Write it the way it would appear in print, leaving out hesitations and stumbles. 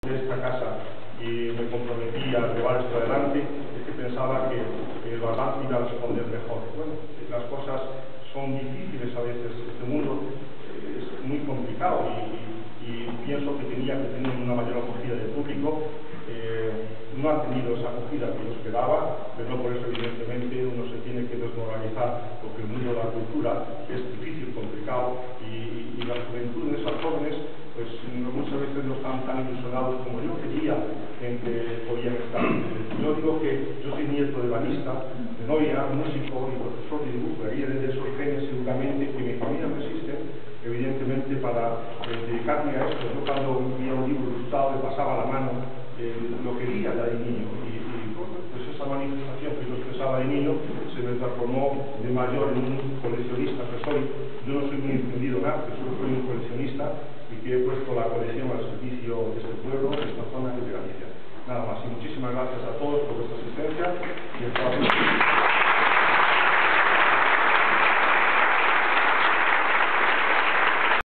de esta casa y me comprometí a llevar esto adelante, es que pensaba que lo adelante iba a responder mejor. Bueno, las cosas son difíciles a veces, este mundo es muy complicado y pienso que tenía que tener una mayor acogida del público. No ha tenido esa acogida que yo esperaba, pero no por eso evidentemente uno se tiene que desmoralizar, porque el mundo de la cultura es difícil, complicado y las juventudes, los jóvenes, pues muchas veces no están tan ilusionados como yo quería en que podían estar. Yo digo que yo soy nieto de banista, de novia, músico y profesor de dibujo, y de esos genes seguramente que mi familia no existe, evidentemente para dedicarme a esto. Yo cuando veía un libro ilustrado le pasaba la mano, lo quería ya de niño y bueno, pues esa manifestación que yo expresaba de niño se me transformó de mayor en un coleccionista que soy. Yo no soy muy entendido en arte, solo soy un coleccionista y que he puesto la colección al servicio de este pueblo, de esta zona y de Galicia. Nada más y muchísimas gracias a todos por vuestra asistencia y